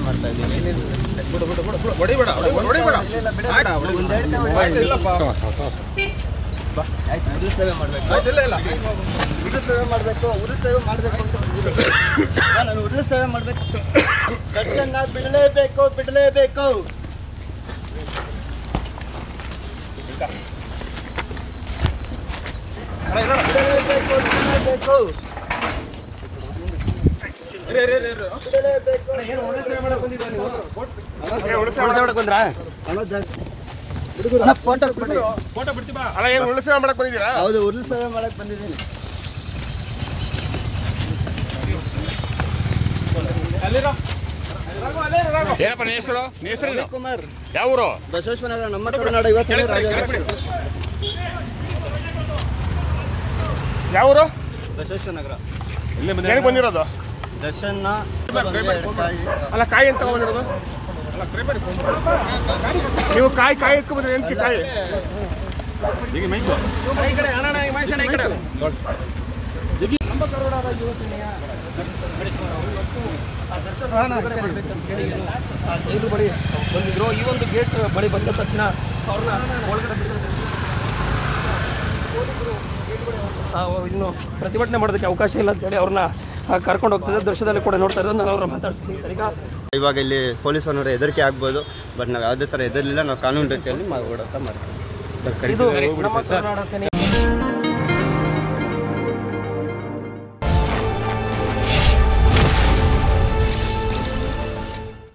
ಮಾಡ್ತಾ ಇದ್ದೀನಿ ಸೇವೆ ಮಾಡಬೇಕು ನಾನು ಉರುಳು ಸೇವೆ ಮಾಡಬೇಕು ದರ್ಶನ ಬಿಡಲೇಬೇಕು ಹೌದು ಉರುಳು ಸೇವೆ ಮಾಡಕ್ ಬಂದಿದ್ದೀನಿ ಏನಪ್ಪ ನಿಮ್ಮ ಹೆಸರು ಕುಮಾರ್ ಯಾವ ಊರು ಬಸವೇಶ್ವರ ನಮ್ಮ ಕರ್ನಾಟಕ ಯುವ ಸೇನೆ ಯಾವ ಊರು ಬಸವೇಶ್ವರ ನಗರ ಏನಕ್ಕೆ ಬಂದಿರೋದು ದರ್ಶನ ಅಲ್ಲ ಕಾಯಿ ಅಂತ ಬಂದಿರೋದು ನೀವು ಕಾಯಿ ಎತ್ಕೊ ಬಂದ್ರಿ ಎಂತ ಕಾಯಿ ಈಗ ಮೈಕು ನಮ್ಮ ಕರ್ನಾಟಕ ಯುವ ಸೇನೆಯ ಜೈಲು ಬಳಿ ಬಂದಿದ್ರು ಈ ಒಂದು ಗೇಟ್ ಬಳಿ ಬಂದ ತಕ್ಷಣ ಅವ್ರನ್ನ ಒಳಗಡೆ ಇನ್ನು ಪ್ರತಿಭಟನೆ ಮಾಡೋದಕ್ಕೆ ಅವಕಾಶ ಇಲ್ಲ ಅಂತೇಳಿ ಅವ್ರನ್ನ ಕರ್ಕೊಂಡು ಹೋಗ್ತದೆ. ದೃಶ್ಯದಲ್ಲಿ ಕೂಡ ನೋಡ್ತಾ ಇರೋದು ನಾನು ಅವ್ರನ್ನ ಮಾತಾಡ್ತೀನಿ. ಇವಾಗ ಇಲ್ಲಿ ಪೊಲೀಸನವರ ಹೆದರಿಕೆ ಆಗ್ಬೋದು, ಬಟ್ ನಾವು ಯಾವುದೇ ಥರ ಹೆದರಲಿಲ್ಲ. ನಾವು ಕಾನೂನು ರೀತಿಯಲ್ಲಿ ಓಡಾಟ ಮಾಡ್ತೀವಿ. ಇದು ನಮ್ಮ ಕರ್ನಾಟಕ ಸೇನೆ